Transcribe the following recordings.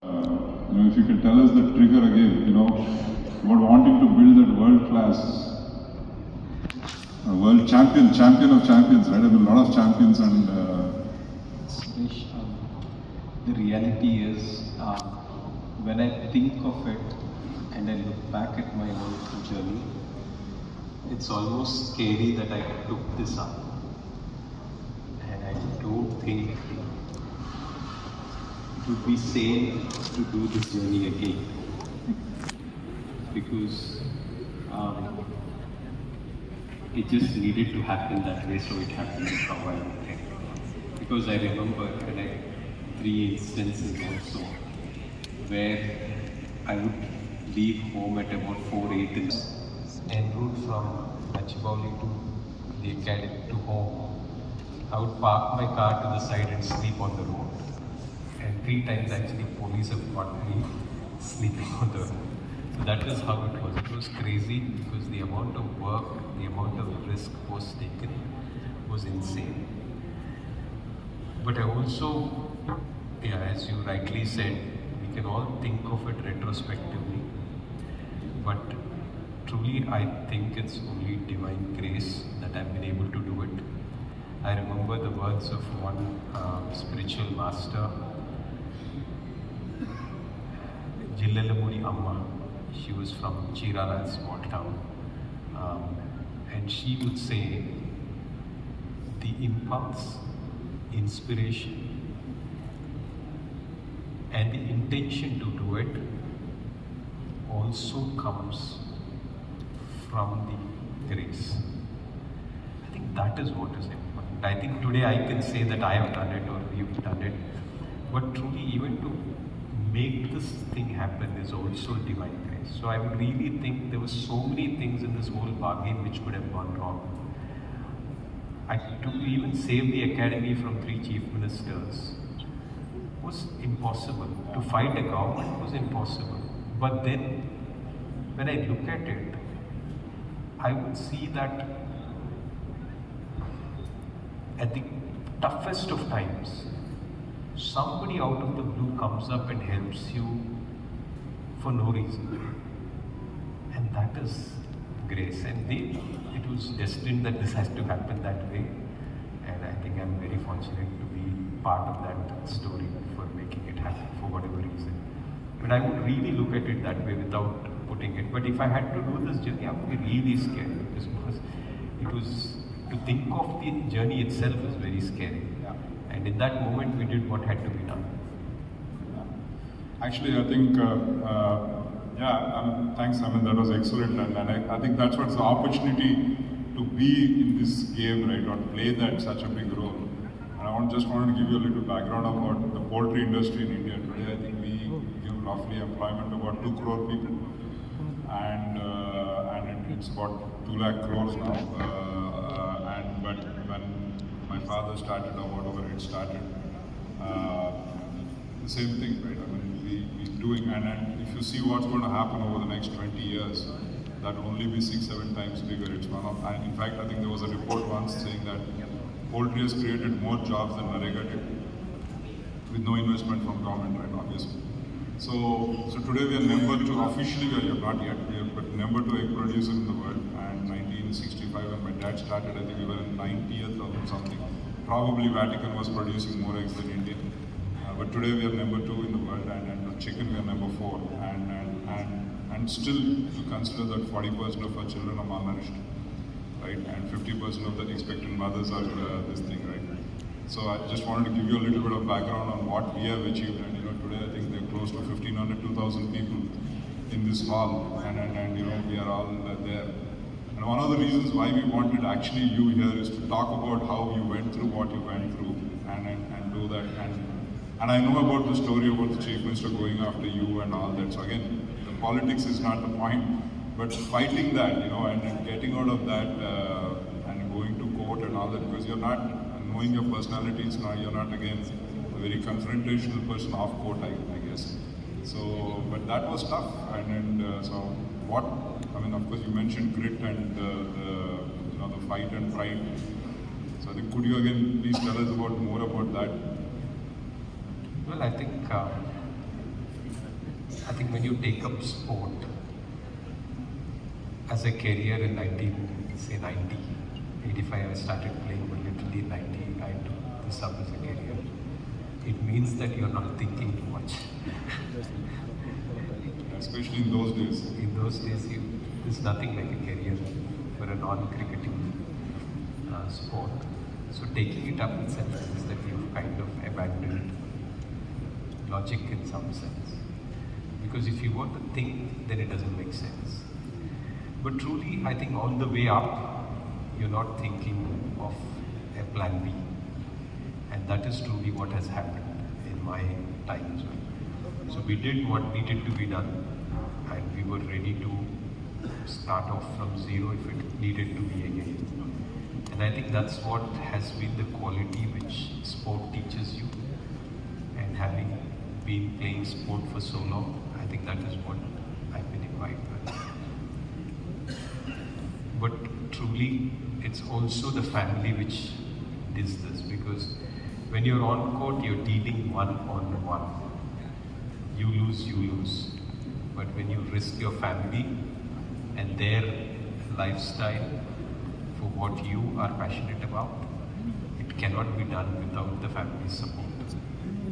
If you can tell us the trigger again, about wanting to build that world class, world champion of champions, right? I mean, a lot of champions and. Suresh, the reality is, when I think of it and I look back at my life journey, it's almost scary that I took this up. And I don't think it would be sane to do this journey again. Because it just needed to happen that way, so it happened for a while. Because I remember three instances also where I would leave home at about 4-8 en route from Machibowli to the academy to home. I would park my car to the side and sleep on the road. And 3 times actually police have caught me sleeping on the road. So that is how it was. It was crazy because the amount of work, the amount of risk was taken was insane. But I also, as you rightly said, we can all think of it retrospectively. But truly, I think it's only divine grace that I've been able to do it. I remember the words of one spiritual master, Jillalamudi Amma. She was from Chirala, a small town. And she would say, the impulse, inspiration, and the intention to do it also comes from the grace. I think that is what is important. I think today I can say that I have done it or you've done it, but truly even to make this thing happen is also divine grace. So I would really think there were so many things in this whole bargain which could have gone wrong. To even save the academy from 3 chief ministers was impossible. To fight a government was impossible. But then, when I look at it, I would see that at the toughest of times, somebody out of the blue comes up and helps you for no reason. And that is grace. And it was destined that this has to happen that way. And I think I'm very fortunate to be part of that story for making it happen for whatever reason. But I would really look at it that way without putting it. But if I had to do this journey, I would be really scared because it was to think of the journey itself is very scary. Yeah. And in that moment, we did what had to be done. Actually, I think, thanks, that was excellent. And I think that's what's the opportunity to be in this game, right, or play that such a big role. And I just wanted to give you a little background about the poultry industry in India. Today, I think we give roughly employment to about 2 crore people. And it's about 2 lakh crores now. But when my father started or whatever it started, the same thing, right? I mean, we're doing, and if you see what's going to happen over the next 20 years, that will only be 6-7 times bigger. It's one of, and in fact, I think there was a report once saying that poultry has created more jobs than Narega did, with no investment from government, right? Obviously. So today we are number 2. Officially, we are not yet, but number 2 egg producer in the world. And 1965, when my dad started, I think we were in 90th or something. Probably Vatican was producing more eggs than India. But today we are number 2 in the world, and chicken we are number 4. And still, you consider that 40% of our children are malnourished, right? And 50% of the expectant mothers are this thing, right? So I just wanted to give you a little bit of background on what we have achieved. And today I think they're close to 1,500, 2,000 people in this hall, and we are all there. And one of the reasons why we wanted actually you here is to talk about how you went through what you went through, and do that. And I know about the story about the Chief Minister going after you and all that. So again, the politics is not the point, but fighting that, and getting out of that and going to court and all that, because you're not knowing your personality. It's not, you're not again a very confrontational person off court, I guess. So, but that was tough. So what? I mean, of course, you mentioned grit and the fight and pride. So I think, could you again please tell us more about that? Well, I think I think when you take up sport as a career in 1990, 85, I started playing, but literally in 90, I took this up as a career. It means that you're not thinking too much. Especially in those days. In those days, there's nothing like a career for a non-cricketing sport. So taking it up itself means that you've kind of abandoned logic in some sense. Because if you want to think, then it doesn't make sense. But truly, I think on the way up, you're not thinking of a plan B. And that is truly what has happened in my time as well. So we did what needed to be done, and we were ready to start off from zero if it needed to be again. And I think that's what has been the quality which sport teaches you. And having been playing sport for so long, I think that is what I've been imbibed with. But truly, it's also the family which does this, because when you're on court, you're dealing one-on-one. You lose. But when you risk your family and their lifestyle for what you are passionate about, it cannot be done without the family's support.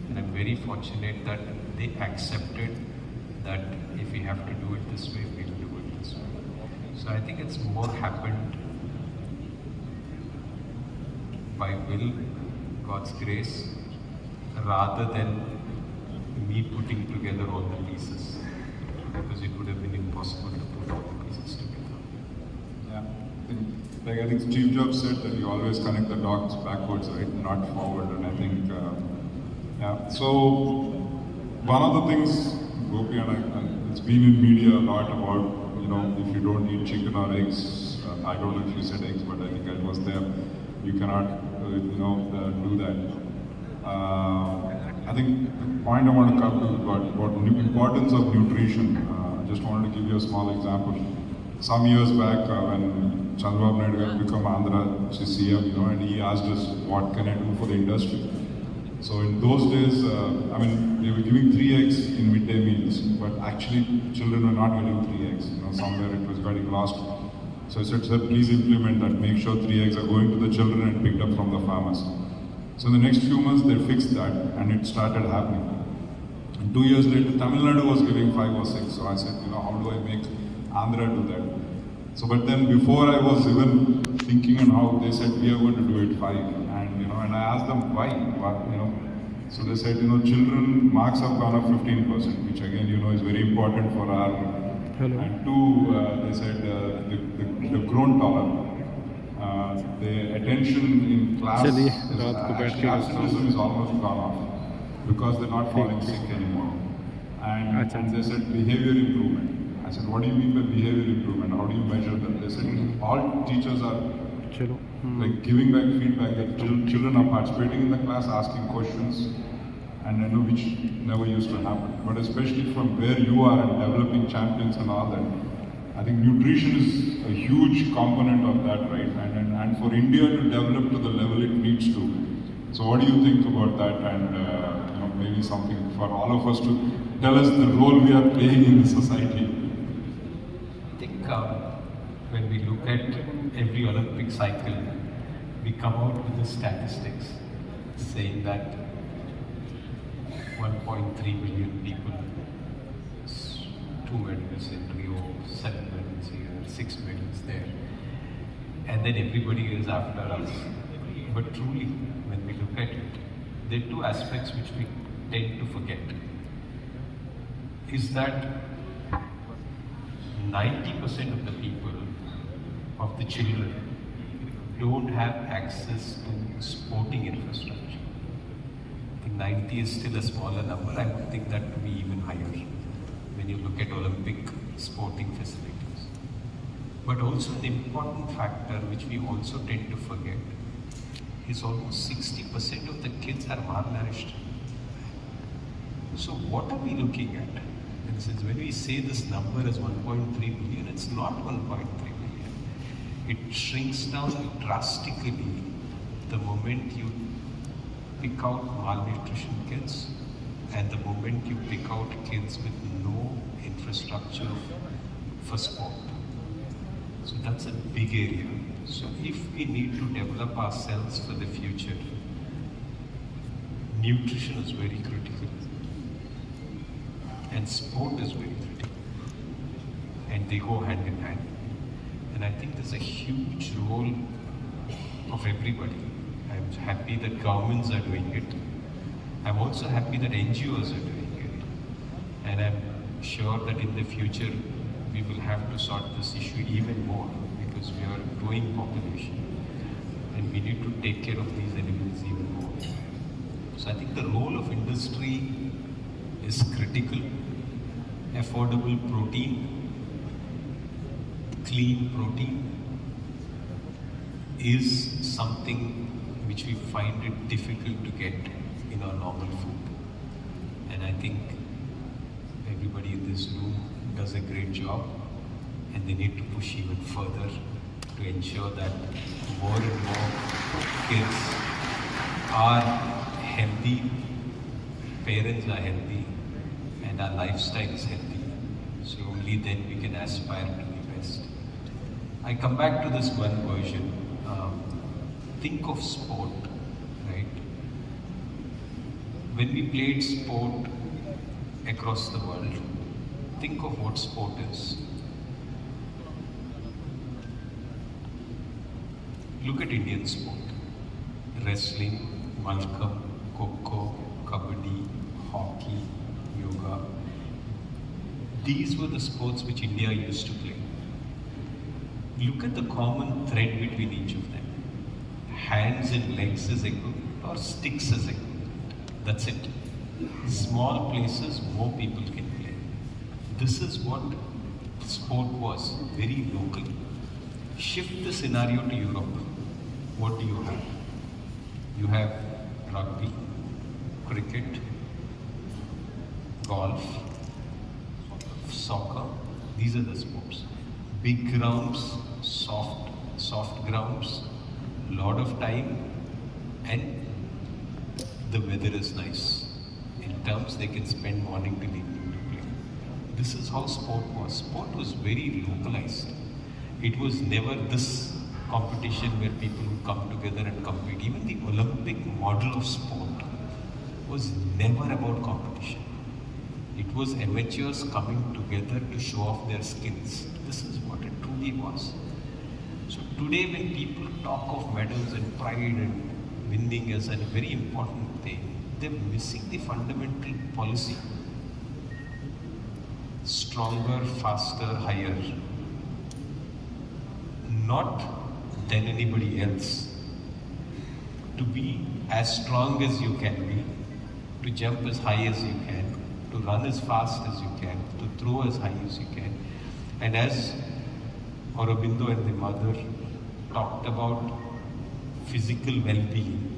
And I'm very fortunate that they accepted that if we have to do it this way, we'll do it this way. So I think it's more happened by will, God's grace, rather than me putting together all the pieces, because it would have been impossible to put all the pieces together. Yeah, I think Steve Jobs said that you always connect the dots backwards, right, not forward. And I think, yeah. So one of the things, Gopi, and it's been in media a lot about, if you don't eat chicken or eggs, I don't know if you said eggs, but I think it was there. You cannot, do that. I think the point I want to cover about the importance of nutrition. I just wanted to give you a small example. Some years back, when Chandrababu Naidu had become Andhra CM, and he asked us, what can I do for the industry? So in those days, they were giving 3 eggs in midday meals, but actually children were not getting 3 eggs. Somewhere it was getting lost. So I said, sir, please implement that. Make sure 3 eggs are going to the children and picked up from the farmers. So in the next few months, they fixed that, and it started happening. And 2 years later, Tamil Nadu was giving 5 or 6. So I said, how do I make Andhra do that? So, but then before I was even thinking on how, they said, we are going to do it 5. And I asked them why, So they said, children marks have gone up 15%, which again, is very important for our. Hello. And 2, they said they've grown taller. The attention in class, actually absenteeism is almost gone off because they're not falling sick anymore. And they said behavior improvement. I said, what do you mean by behavior improvement? How do you measure that? They said, all teachers are like giving back feedback that children are participating in the class, asking questions, and which never used to happen. But especially from where you are and developing champions and all that, I think nutrition is a huge component of that, right? And for India to develop to the level it needs to. So what do you think about that? And maybe something for all of us to tell us the role we are playing in the society. I think when we look at every Olympic cycle, we come out with the statistics saying that 1.3 billion people, 2 medals in Rio, 7 medals here, 6 medals there, and then everybody is after us. But truly, when we look at it, there are 2 aspects which we tend to forget. Is that 90% of the people, of the children, don't have access to sporting infrastructure. I think 90 is still a smaller number. I would think that to be even higher when you look at Olympic sporting facilities. But also the important factor which we also tend to forget is almost 60% of the kids are malnourished. So what are we looking at? And since when we say this number is 1.3 billion, it's not 1.3 billion. It shrinks down drastically the moment you pick out malnutrition kids and the moment you pick out kids with no infrastructure for sport. So that's a big area. So if we need to develop ourselves for the future, nutrition is very critical and sport is very critical, and they go hand in hand. And I think there's a huge role of everybody. I'm happy that governments are doing it. I'm also happy that NGOs are doing it. And I'm sure that in the future we will have to sort this issue even more, because we are a growing population and we need to take care of these animals even more. So I think the role of industry is critical. Affordable protein, clean protein is something which we find it difficult to get in our normal food. And I think everybody in this room does a great job, and they need to push even further to ensure that more and more kids are healthy, parents are healthy, and our lifestyle is healthy. So only then we can aspire to be best. I come back to this one version. Think of sport, right? When we played sport across the world, think of what sport is. Look at Indian sport. Wrestling, Malkam, Kho-Kho, Kabaddi, hockey, yoga. These were the sports which India used to play. Look at the common thread between each of them. Hands and legs is equivalent, or sticks is equivalent. That's it. Small places, more people can play. This is what sport was, very local. Shift the scenario to Europe. What do you have? You have rugby, cricket, golf, soccer. These are the sports. Big grounds, soft grounds, lot of time, and the weather is nice. In terms, they can spend morning till evening to play. This is how sport was. Sport was very localized. It was never this competition where people would come together and compete. Even the Olympic model of sport was never about competition. It was amateurs coming together to show off their skills. This is what it truly was. So today when people talk of medals and pride and winning as a very important thing, they're missing the fundamental policy. Stronger, faster, higher. Not than anybody else. To be as strong as you can be, to jump as high as you can, to run as fast as you can, to throw as high as you can. And as Aurobindo and the mother talked about physical well-being,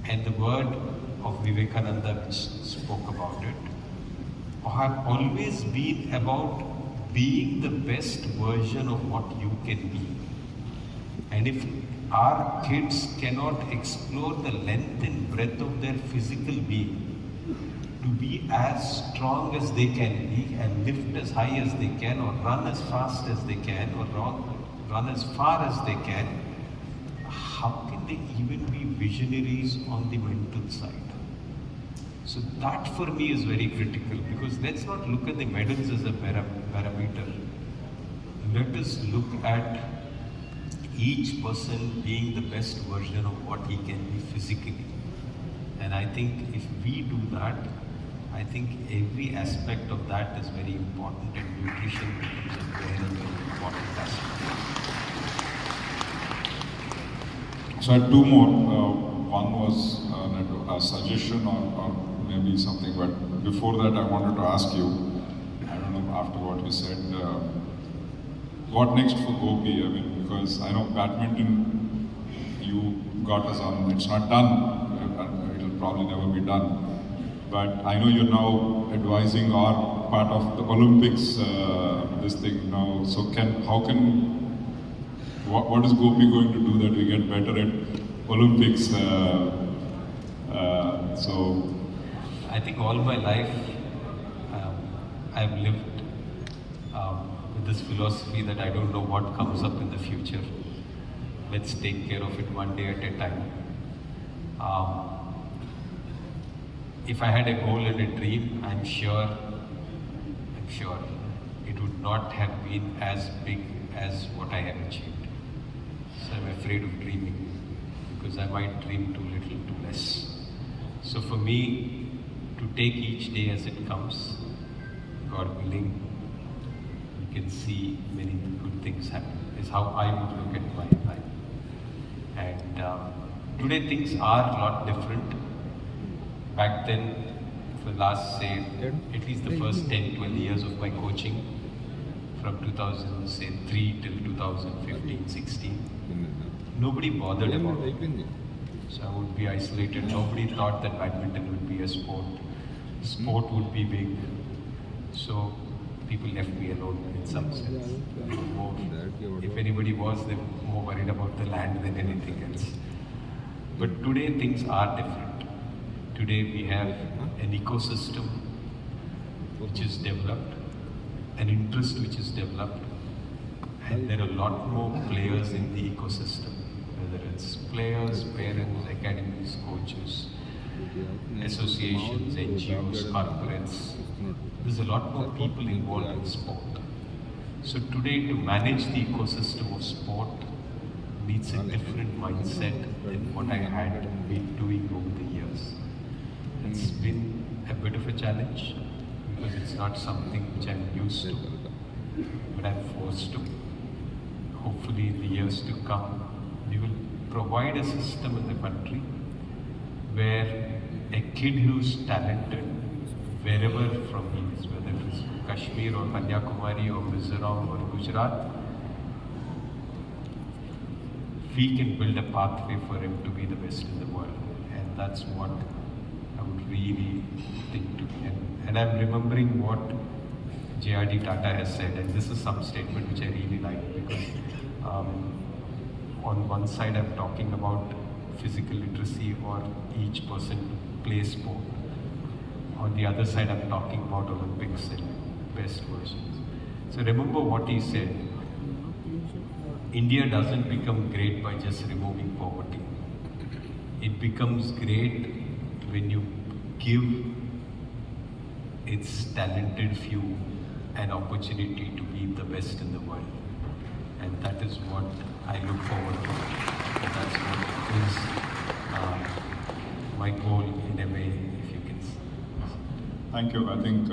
and the word of Vivekananda which spoke about it, have always been about being the best version of what you can be. And if our kids cannot explore the length and breadth of their physical being, to be as strong as they can be and lift as high as they can, or run as fast as they can, or run as far as they can, how can they even be visionaries on the mental side? So that for me is very critical, because let's not look at the medals as a parameter. Let us look at each person being the best version of what he can be physically. And I think if we do that, I think every aspect of that is very important, and nutrition becomes a very, very important aspect. So I had two more. One was a suggestion or maybe something, but before that I wanted to ask you, I don't know, after what you said, what next for Gopi? I mean, because I know badminton, you got us on, it's not done, it'll probably never be done. But I know you're now advising our part of the Olympics, this thing now. So what is Gopi going to do that we get better at Olympics? So I think all my life I've lived with this philosophy that I don't know what comes up in the future. Let's take care of it one day at a time. If I had a goal and a dream, I'm sure it would not have been as big as what I have achieved. So I'm afraid of dreaming because I might dream too little, too less. So for me, to take each day as it comes, God willing, we can see many good things happen, is how I would look at my life. And today things are a lot different. Back then, for the last, say, at least the first 10, 12 years of my coaching, from 2003 till 2015, 16, nobody bothered about it. So I would be isolated. Nobody thought that badminton would be a sport. Sport would be big. So people left me alone in some sense. If anybody was, they were more worried about the land than anything else. But today things are different. Today we have an ecosystem which is developed, an interest which is developed, and there are a lot more players in the ecosystem, whether it's players, parents, academies, coaches, associations, NGOs, corporates. There's a lot more people involved in sport. So today, to manage the ecosystem of sport needs a different mindset than what I had been doing over the years. It's been a bit of a challenge because it's not something which I'm used to, but I'm forced to. Hopefully in the years to come, we will provide a system in the country where a kid who's talented, wherever from he is, whether it is Kashmir or Kanyakumari or Mizoram or Gujarat, we can build a pathway for him to be the best in the world. And that's what I would really think to be. And I'm remembering what J.R.D. Tata has said, and this is some statement which I really like, because on one side I'm talking about physical literacy or each person plays sport. On the other side I'm talking about Olympics and best versions. So remember what he said, India doesn't become great by just removing poverty. It becomes great when you give its talented few an opportunity to be the best in the world. And that is what I look forward to. And that's what is my goal in a way, if you can say. thank you. I think,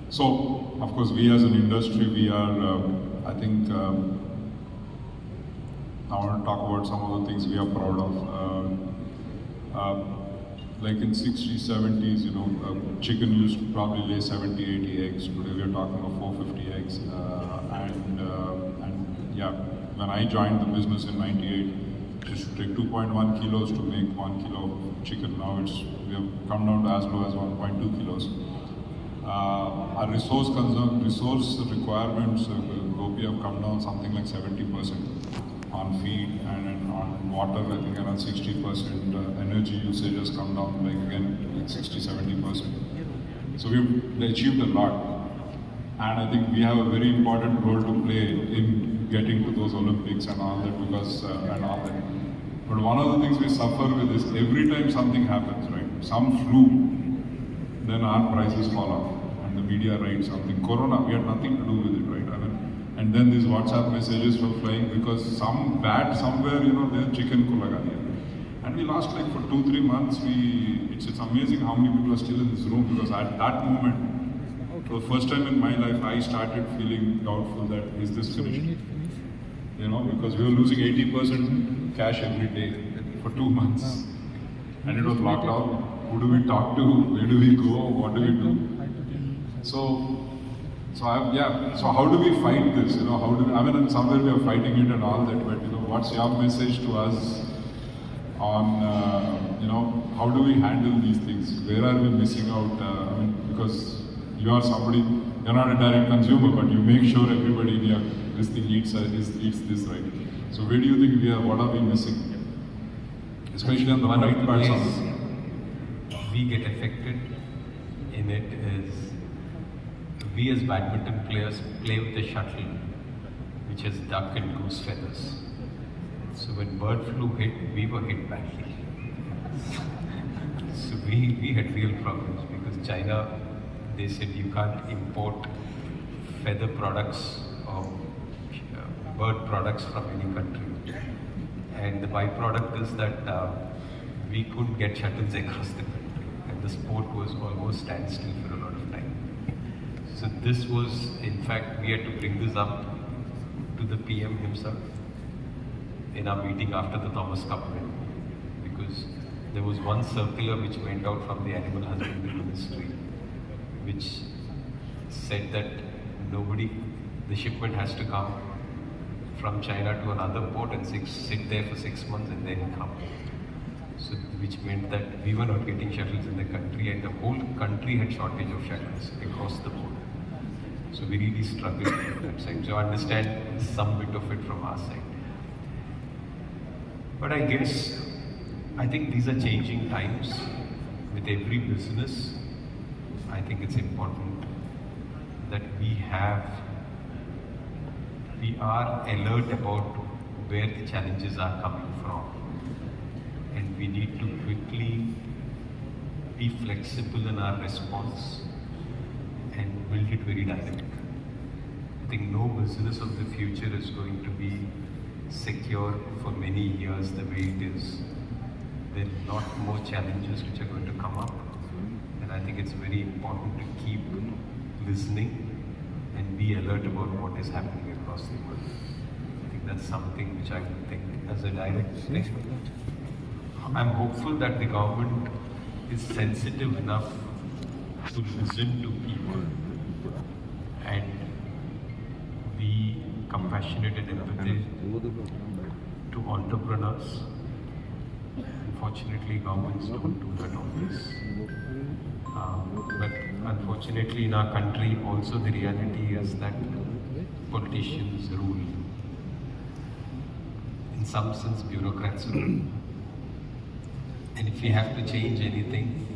so of course we as an industry, we are, I think, I want to talk about some of the things we are proud of. Like in 60s, 70s, you know, chicken used to probably lay 70, 80 eggs. Today we are talking of 450 eggs. And yeah, when I joined the business in 98, it used to take 2.1 kilos to make 1 kilo of chicken. Now we have come down to as low as 1.2 kilos. Our resource requirements, Gopi, have come down something like 70%. On feed and on water, I think around 60%. Energy usage has come down like again like 60-70%. So we've achieved a lot, and I think we have a very important role to play in getting to those Olympics and all that, because and all that. But one of the things we suffer with is every time something happens, right? Some flu, then our prices fall off, and the media writes something. Corona, we had nothing to do with it, right? And then these WhatsApp messages were flying because some bat somewhere, you know, their chicken ko laga diya. And we lost like for 2-3 months. It's amazing how many people are still in this room, because at that moment, for the first time in my life, I started feeling doubtful that is this finished? You know, because we were losing 80% cash every day for 2 months. And it was lockdown. Who do we talk to? Where do we go? What do we do? So how do we fight this? You know, how do we, I mean, somewhere we are fighting it and all that, but you know, what's your message to us on, you know, how do we handle these things? Where are we missing out? I mean, because you are somebody, you're not a direct consumer, but you make sure everybody in your this thing eats this, right? So where do you think we are? What are we missing? Especially on the right parts of it. we get affected in it is we as badminton players play with the shuttle, which has duck and goose feathers. So when bird flu hit, we were hit badly. So we had real problems because China, they said you can't import feather products or bird products from any country. And the byproduct is that we couldn't get shuttles across the country. And the sport was almost standstill for a lot of time. So this was, in fact, we had to bring this up to the PM himself in our meeting after the Thomas Cup win. Because there was one circular which went out from the Animal Husbandry Ministry, which said that the shipment has to come from China to another port and sit there for 6 months and then come. So, which meant that we were not getting shuttles in the country and the whole country had shortage of shuttles across the board. So we really struggled at that side. So I understand some bit of it from our side. But I think these are changing times. With every business, I think it's important that we are alert about where the challenges are coming from. And we need to quickly be flexible in our response and build it very dynamic. I think no business of the future is going to be secure for many years the way it is. There are a lot more challenges which are going to come up, and I think it's very important to keep listening and be alert about what is happening across the world. I think that's something which I would think as a direct thing. I'm hopeful that the government is sensitive enough to listen to people and be compassionate and empathetic to entrepreneurs. Unfortunately, governments don't do that always. But unfortunately, in our country, also the reality is that politicians rule. In some sense, bureaucrats rule. And if we have to change anything,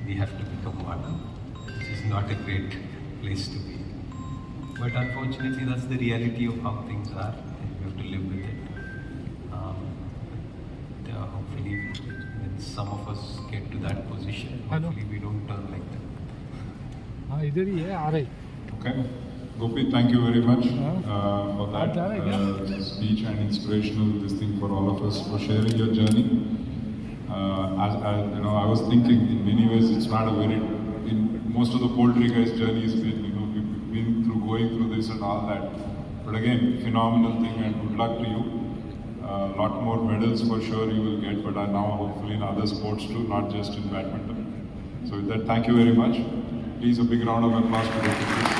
we have to become one, which is not a great place to be. But unfortunately, that's the reality of how things are, and we have to live with it. Hopefully, when some of us get to that position, hopefully we don't turn like that. इधर ही है आ रही. Okay. Gopi, thank you very much for that speech and inspirational this thing for all of us for sharing your journey. I was thinking in many ways it's not a very, most of the poultry guys' journey has been, we've been through going through this and all that. But again, phenomenal thing and good luck to you. A lot more medals for sure you will get, but now hopefully in other sports too, not just in badminton. So with that, thank you very much. Please a big round of applause for Gopi.